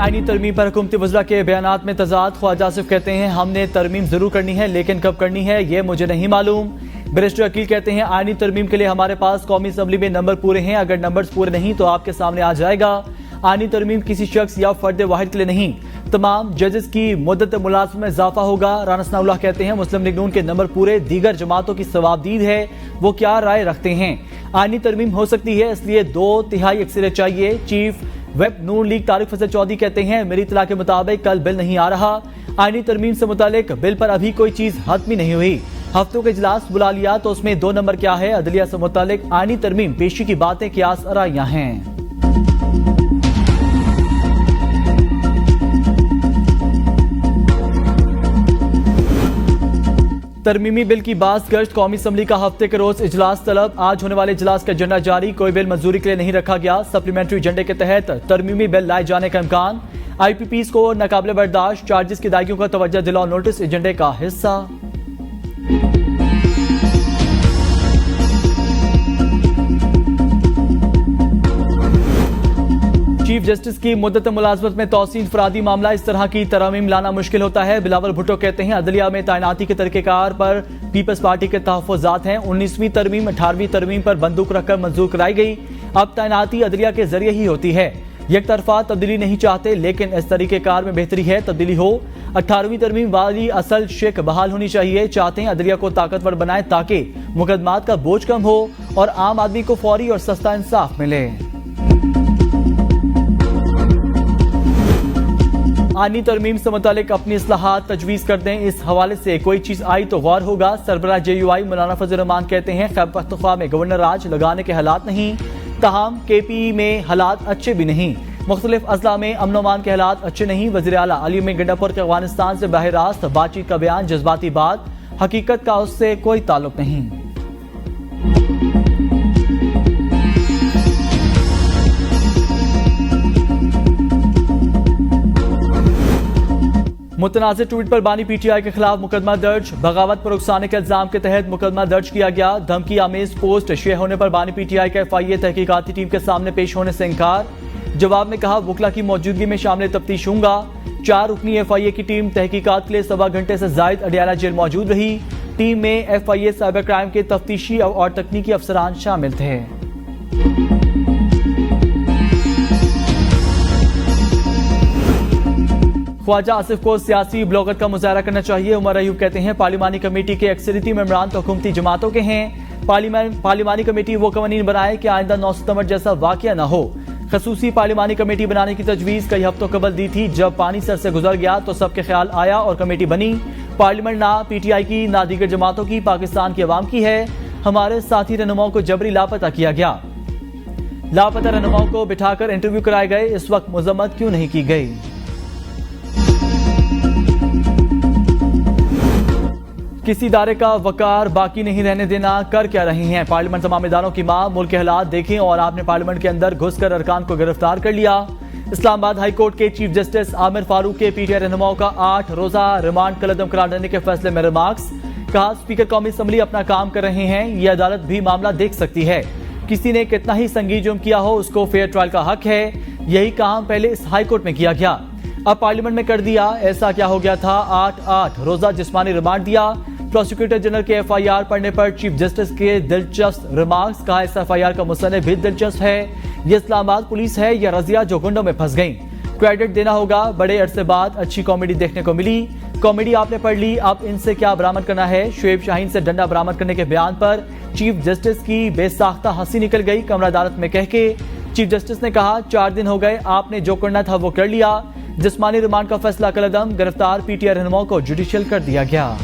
आईनी तरमीम पर हुकूमती वज़रा के बयानात में तजाद। ख्वाजा आसिफ कहते हैं हमने तरमीम जरूर करनी है, लेकिन कब करनी है ये मुझे नहीं मालूम। बैरिस्टर अकील कहते हैं आईनी तरमीम के लिए हमारे पास कौमी असम्बली में नंबर पूरे हैं, अगर नंबर्स पूरे नहीं तो आपके सामने आ जाएगा। आईनी तरमीम किसी शख्स या फर्द वाहिद के लिए नहीं, तमाम जजेस की मुद्दत मुलाजमत में इजाफा होगा। राना सनाउल्लाह कहते हैं मुस्लिम लीग नून के नंबर पूरे दीगर जमातों की सवाबदीद है, वो क्या राय रखते हैं। आईनी तरमीम हो सकती है, इसलिए 2/3 अक्सरियत चाहिए। चीफ वेब नून लीग तारिक फजल चौधरी कहते हैं मेरी इत्तला के मुताबिक कल बिल नहीं आ रहा। आईनी तरमीम से मुतालिक बिल पर अभी कोई चीज हतमी नहीं हुई। हफ्तों के इजलास बुला लिया तो उसमें 2 नंबर क्या है। अदलिया से मुतालिक आईनी तरमीम पेशी की बातें कियास आराइयां हैं। तरमीमी बिल की बास गश्त। कौमी असम्बली का हफ्ते के रोज इजलास तलब। आज होने वाले इजलास का एजेंडा जारी। कोई बिल मंजूरी के लिए नहीं रखा गया। सप्लीमेंट्री एजेंडे के तहत तरमीमी बिल लाए जाने का इम्कान। IPPs को नाकाबिले बर्दाश्त चार्जेस की अदायगियों का तवज्जो दिलाओ नोटिस एजेंडे का हिस्सा। चीफ जस्टिस की मुद्दत मुलाजमत में तौसीन इंफरादी मामला। इस तरह की तरमीम लाना मुश्किल होता है। बिलावल भुट्टो कहते हैं अदलिया में तैनाती के तरीकेकार पर पीपल्स पार्टी के तहफ़्फ़ुज़ात हैं। 19वीं तरमीम 18वीं तरमीम पर बंदूक रखकर मंजूर कराई गई। अब तैनाती अदलिया के जरिए ही होती है। एक तरफा तब्दीली नहीं चाहते, लेकिन इस तरीकेकार में बेहतरी है तब्दीली हो। 18वीं तरमीम वाली असल शेख बहाल होनी चाहिए। चाहते हैं अदलिया को ताकतवर बनाए ताकि मुकदमात का बोझ कम हो और आम आदमी को फौरी और सस्ता इंसाफ मिले। आईनी तरमीम से मुतालिक अपनी इस्लाहात तजवीज़ कर दें। इस हवाले से कोई चीज़ आई तो गौर होगा। सरबराह JUI मौलाना फजल रहमान कहते हैं खैबर पख्तूनख्वा में गवर्नर राज लगाने के हालात नहीं, तहम KP में हालात अच्छे भी नहीं। मुख्तलिफ अजला में अमन अमान के हालात अच्छे नहीं। वज़ीर आला अली में गंडापुर के अफगानिस्तान से बहर रास्त बातचीत का बयान जज्बाती बात, हकीकत का उससे कोई ताल्लुक नहीं। मुतनाज़िर ट्वीट पर बानी PTI के खिलाफ मुकदमा दर्ज। बगावत पर उकसाने के इल्जाम के तहत मुकदमा दर्ज किया गया। धमकी आमेज पोस्ट शेयर होने पर बानी PTI का FIA तहकीकाती टीम के सामने पेश होने से इनकार। जवाब में कहा वकला की मौजूदगी में शामिल तफ्तीश होगा। 4 रुकनी FIA की टीम तहकीकात के लिए 1.25 घंटे से जायद अडियाला जेल मौजूद रही। टीम में FIA साइबर क्राइम के तफ्तीशी और तकनीकी अफसरान शामिल थे। ख्वाजा आसिफ को सियासी ब्लॉगर का मुजाहरा करना चाहिए। उमर अयूब कहते हैं पार्लिमानी कमेटी के अक्सरियती मेंबरान तो हुकूमती जमातों के हैं। पार्लिमानी कमेटी वो कवानीन बनाए कि आइंदा 9 सितंबर जैसा वाकया न हो। खसूसी पार्लिमानी कमेटी बनाने की तजवीज़ कई हफ्तों कबल दी थी। जब पानी सर से गुजर गया तो सबके ख्याल आया और कमेटी बनी। पार्लियामेंट ना PTI की ना दीगर जमातों की, पाकिस्तान की अवाम की है। हमारे साथी रहनुमाओं को जबरी लापता किया गया। लापता रहनुमाओं को बिठाकर इंटरव्यू कराए गए। इस वक्त मजम्मत क्यों नहीं की गई। किसी इदारे का वकार बाकी नहीं रहने देना। कर क्या रही हैं पार्लियामेंट तमाम इदारों की मां। मुल्क के हालात देखें और आपने पार्लियामेंट के अंदर घुसकर अरकान को गिरफ्तार कर लिया। इस्लामाबाद हाई कोर्ट के चीफ जस्टिस आमिर फारूक के PTI रहनुमाओं का 8 रोजा रिमांड कलअदम करार देने के फैसले में रिमार्क्स। कहा स्पीकर कौमी असम्बली अपना काम कर रहे हैं, ये अदालत भी मामला देख सकती है। किसी ने कितना ही संगीन जुर्म किया हो उसको फेयर ट्रायल का हक है। यही काम पहले इस हाई कोर्ट में किया गया, अब पार्लियामेंट में कर दिया। ऐसा क्या हो गया था। 8 रोजा जिस्मानी रिमांड दिया। प्रोसिक्यूटर जनरल के FIR पढ़ने पर चीफ जस्टिस के दिलचस्प रिमार्क्स। कहा इस FIR का मुसन्निफ भी दिलचस्प है। ये इस्लामाबाद पुलिस है या रजिया जो गुंडों में फंस गई। क्रेडिट देना होगा, बड़े अरसे बाद अच्छी कॉमेडी देखने को मिली। कॉमेडी आपने पढ़ ली, अब इनसे क्या बरामद करना है। शुएब शाहीन से डंडा बरामद करने के बयान पर चीफ जस्टिस की बेसाख्ता हंसी निकल गई। कमरा अदालत में कह के चीफ जस्टिस ने कहा 4 दिन हो गए, आपने जो करना था वो कर लिया। जिस्मानी रिमांड का फैसला कलअदम। गिरफ्तार PTI रहनुमाओं को जुडिशियल कर दिया गया।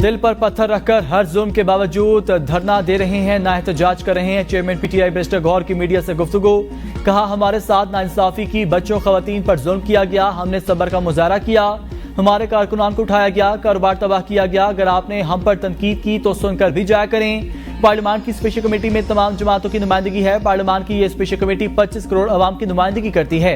दिल पर पत्थर रखकर हर जुल्म के बावजूद धरना दे रहे हैं, नाएहतजाज कर रहे हैं। चेयरमैन PTI बैरिस्टर गौहर की मीडिया से गुफ्तगू। कहा हमारे साथ नाइंसाफी की, बच्चों खवातीन पर जुल्म किया गया, हमने सब्र का मुजाहरा किया। हमारे कारकुनान को उठाया गया, कारोबार तबाह किया गया। अगर आपने हम पर तनकीद की तो सुनकर भी जाया करें। पार्लियामान की स्पेशल कमेटी में तमाम जमातों की नुमाइंदगी है। पार्लियामान की यह स्पेशल कमेटी 25 करोड़ अवाम की नुमाइंदगी करती है।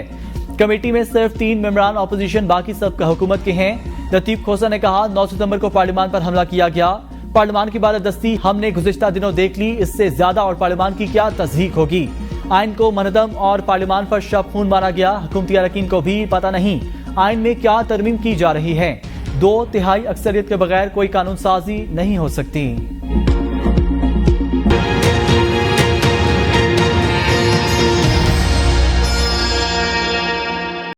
कमेटी में सिर्फ 3 मेंबरान अपोजिशन, बाकी सब हुकूमत के हैं। लतीफ खोसा ने कहा, 9 सितंबर को पार्लियामान पर हमला किया गया। पार्लियामान की बालादस्ती हमने गुज़िश्ता दिनों देख ली, इससे ज्यादा और पार्लियामान की क्या तस्दीक होगी। आइन को मनदम और पार्लियामान पर शब खून मारा गया। हुकूमती अरकान को भी पता नहीं आइन में क्या तरमीम की जा रही है। 2/3 अक्सरियत के बगैर कोई कानून साजी नहीं हो सकती।